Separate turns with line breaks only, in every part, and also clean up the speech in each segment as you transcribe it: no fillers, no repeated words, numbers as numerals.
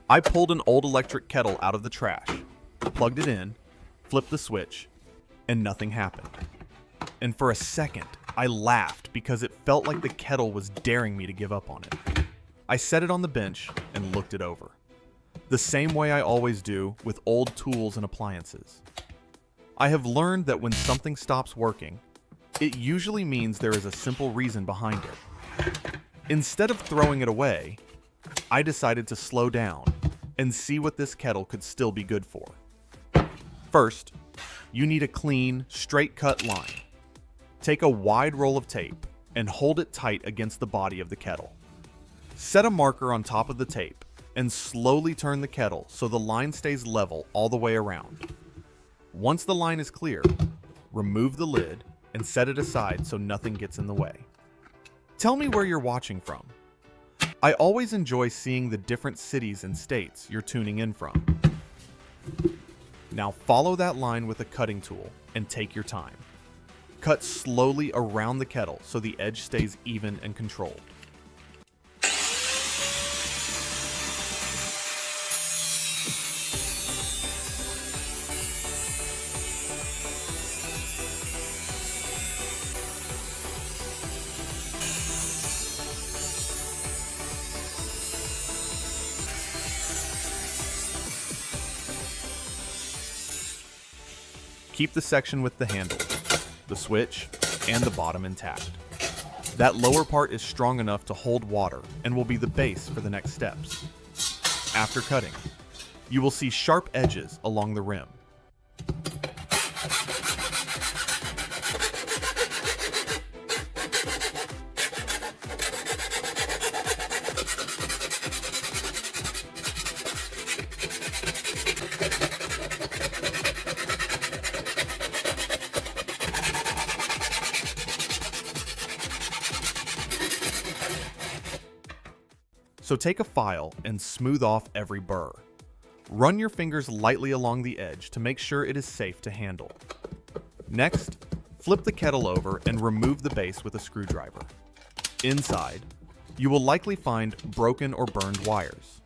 I pulled an old electric kettle out of the trash, plugged it in, flipped the switch, and nothing happened. And for a second, I laughed because it felt like the kettle was daring me to give up on it. I set it on the bench and looked it over. The same way I always do with old tools and appliances. I have learned that when something stops working, it usually means there is a simple reason behind it. Instead of throwing it away, I decided to slow down and see what this kettle could still be good for. First, you need a clean, straight-cut line. Take a wide roll of tape and hold it tight against the body of the kettle. Set a marker on top of the tape and slowly turn the kettle so the line stays level all the way around. Once the line is clear, remove the lid and set it aside so nothing gets in the way. Tell me where you're watching from. I always enjoy seeing the different cities and states you're tuning in from. Now follow that line with a cutting tool and take your time. Cut slowly around the kettle so the edge stays even and controlled. Keep the section with the handle, the switch, and the bottom intact. That lower part is strong enough to hold water and will be the base for the next steps. After cutting, you will see sharp edges along the rim. So take a file and smooth off every burr. Run your fingers lightly along the edge to make sure it is safe to handle. Next, flip the kettle over and remove the base with a screwdriver. Inside, you will likely find broken or burned wires,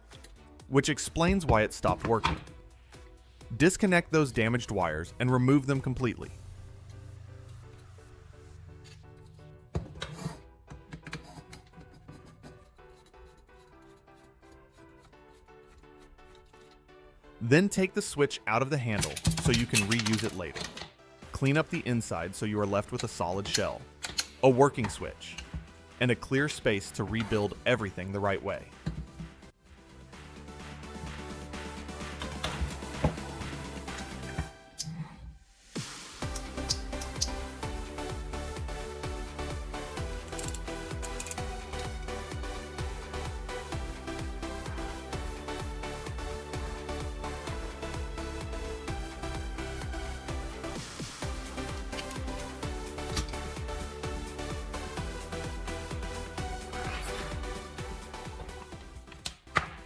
which explains why it stopped working. Disconnect those damaged wires and remove them completely. Then take the switch out of the handle so you can reuse it later. Clean up the inside so you are left with a solid shell, a working switch, and a clear space to rebuild everything the right way.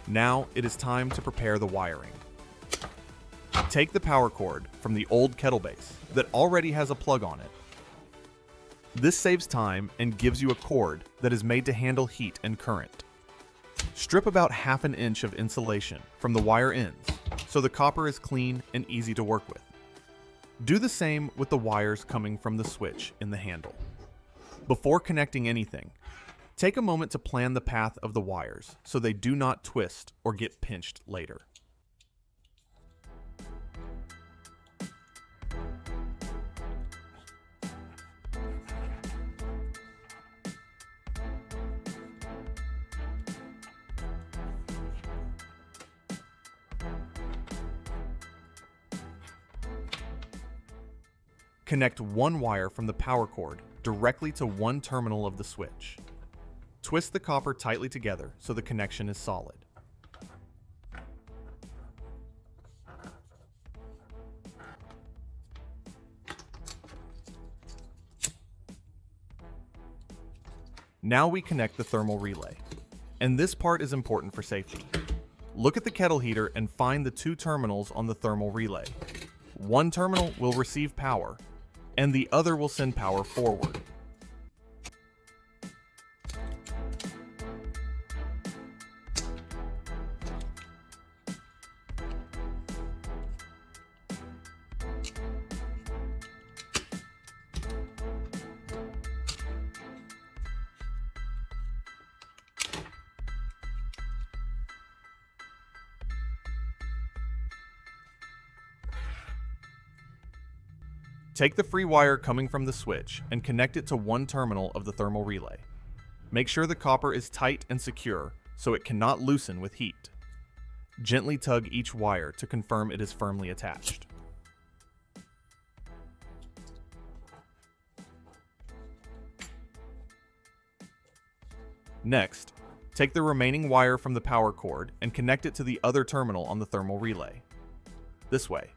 Now it is time to prepare the wiring. Take the power cord from the old kettle base that already has a plug on it. This saves time and gives you a cord that is made to handle heat and current. Strip about 1/2 inch of insulation from the wire ends so the copper is clean and easy to work with. Do the same with the wires coming from the switch in the handle. Before connecting anything, take a moment to plan the path of the wires so they do not twist or get pinched later. Connect one wire from the power cord directly to one terminal of the switch. Twist the copper tightly together so the connection is solid. Now we connect the thermal relay. And this part is important for safety. Look at the kettle heater and find the 2 terminals on the thermal relay. One terminal will receive power, and the other will send power forward. Take the free wire coming from the switch and connect it to one terminal of the thermal relay. Make sure the copper is tight and secure so it cannot loosen with heat. Gently tug each wire to confirm it is firmly attached. Next, take the remaining wire from the power cord and connect it to the other terminal on the thermal relay. This way,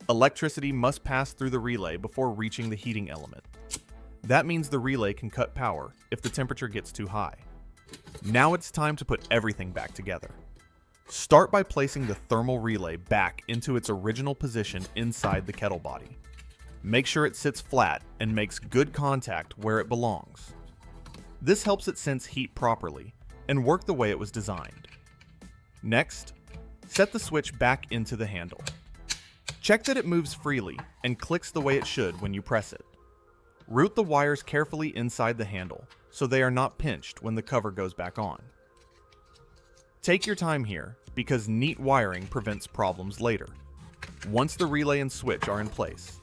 electricity must pass through the relay before reaching the heating element. That means the relay can cut power if the temperature gets too high. Now it's time to put everything back together. Start by placing the thermal relay back into its original position inside the kettle body. Make sure it sits flat and makes good contact where it belongs. This helps it sense heat properly and work the way it was designed. Next, set the switch back into the handle. Check that it moves freely and clicks the way it should when you press it. Route the wires carefully inside the handle so they are not pinched when the cover goes back on. Take your time here because neat wiring prevents problems later. Once the relay and switch are in place,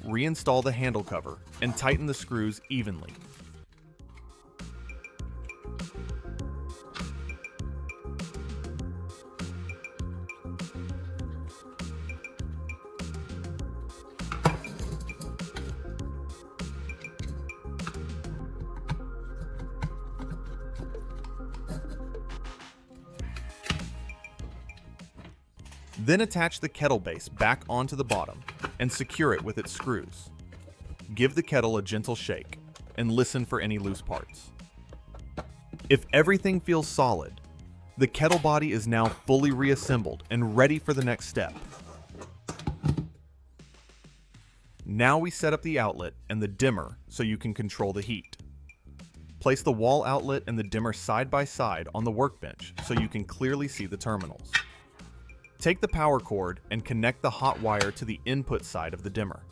reinstall the handle cover and tighten the screws evenly. Then attach the kettle base back onto the bottom and secure it with its screws. Give the kettle a gentle shake and listen for any loose parts. If everything feels solid, the kettle body is now fully reassembled and ready for the next step. Now we set up the outlet and the dimmer so you can control the heat. Place the wall outlet and the dimmer side by side on the workbench so you can clearly see the terminals. Take the power cord and connect the hot wire to the input side of the dimmer.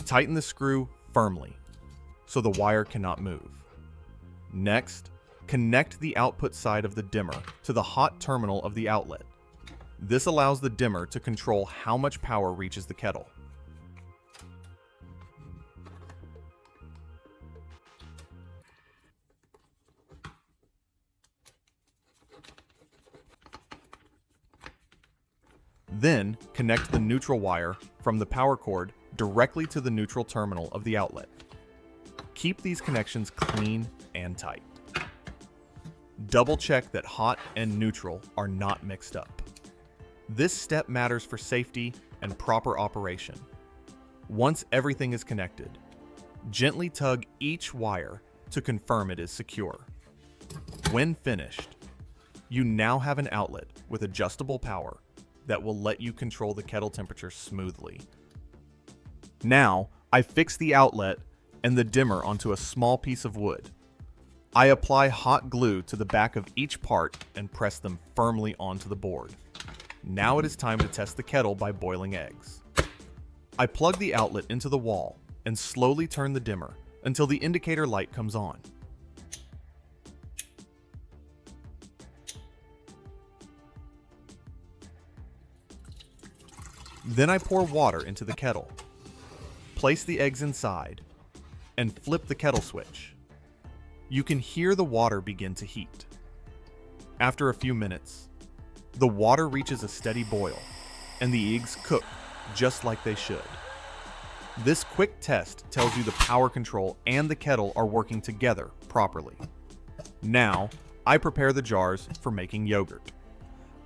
Tighten the screw firmly so the wire cannot move. Next, connect the output side of the dimmer to the hot terminal of the outlet. This allows the dimmer to control how much power reaches the kettle. Then, connect the neutral wire from the power cord directly to the neutral terminal of the outlet. Keep these connections clean and tight. Double check that hot and neutral are not mixed up. This step matters for safety and proper operation. Once everything is connected, gently tug each wire to confirm it is secure. When finished, you now have an outlet with adjustable power that will let you control the kettle temperature smoothly. Now, I fix the outlet and the dimmer onto a small piece of wood. I apply hot glue to the back of each part and press them firmly onto the board. Now it is time to test the kettle by boiling eggs. I plug the outlet into the wall and slowly turn the dimmer until the indicator light comes on. Then I pour water into the kettle. Place the eggs inside and flip the kettle switch. You can hear the water begin to heat. After a few minutes, the water reaches a steady boil and the eggs cook just like they should. This quick test tells you the power control and the kettle are working together properly. Now, I prepare the jars for making yogurt.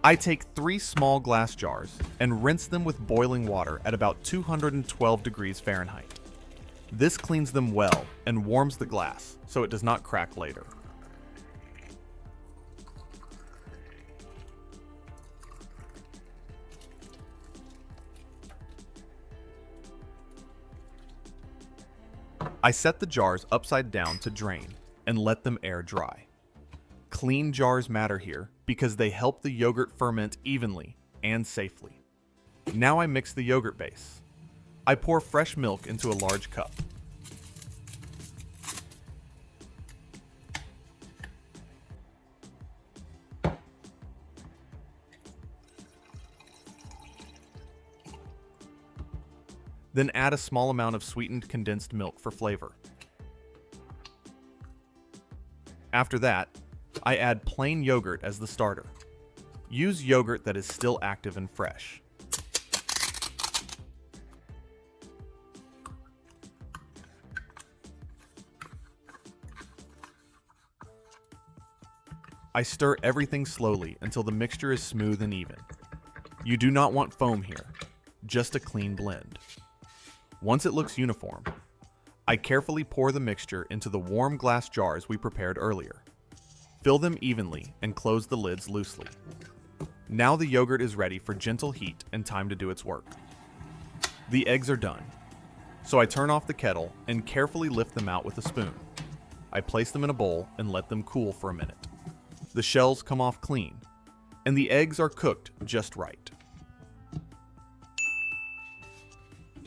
I take 3 small glass jars and rinse them with boiling water at about 212 degrees Fahrenheit. This cleans them well and warms the glass so it does not crack later. I set the jars upside down to drain and let them air dry. Clean jars matter here because they help the yogurt ferment evenly and safely. Now I mix the yogurt base. I pour fresh milk into a large cup. Then add a small amount of sweetened condensed milk for flavor. After that, I add plain yogurt as the starter. Use yogurt that is still active and fresh. I stir everything slowly until the mixture is smooth and even. You do not want foam here, just a clean blend. Once it looks uniform, I carefully pour the mixture into the warm glass jars we prepared earlier. Fill them evenly and close the lids loosely. Now the yogurt is ready for gentle heat and time to do its work. The eggs are done, so I turn off the kettle and carefully lift them out with a spoon. I place them in a bowl and let them cool for a minute. The shells come off clean, and the eggs are cooked just right.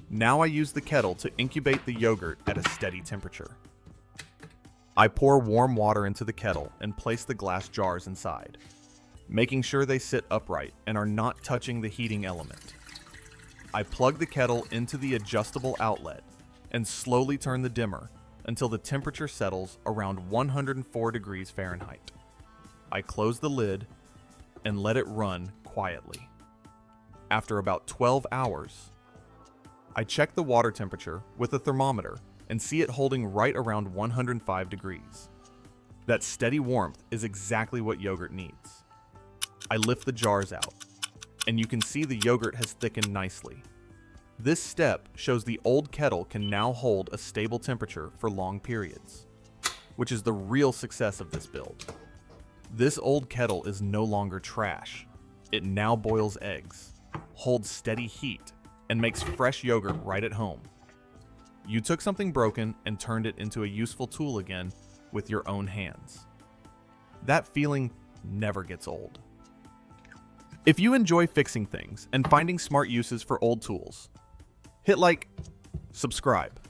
Now I use the kettle to incubate the yogurt at a steady temperature. I pour warm water into the kettle and place the glass jars inside, making sure they sit upright and are not touching the heating element. I plug the kettle into the adjustable outlet and slowly turn the dimmer until the temperature settles around 104 degrees Fahrenheit. I close the lid and let it run quietly. After about 12 hours, I check the water temperature with a thermometer and see it holding right around 105 degrees. That steady warmth is exactly what yogurt needs. I lift the jars out, and you can see the yogurt has thickened nicely. This step shows the old kettle can now hold a stable temperature for long periods, which is the real success of this build. This old kettle is no longer trash. It now boils eggs, holds steady heat, and makes fresh yogurt right at home. You took something broken and turned it into a useful tool again with your own hands. That feeling never gets old. If you enjoy fixing things and finding smart uses for old tools, hit like, subscribe,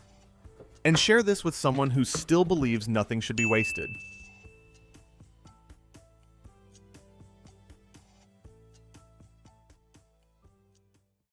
and share this with someone who still believes nothing should be wasted.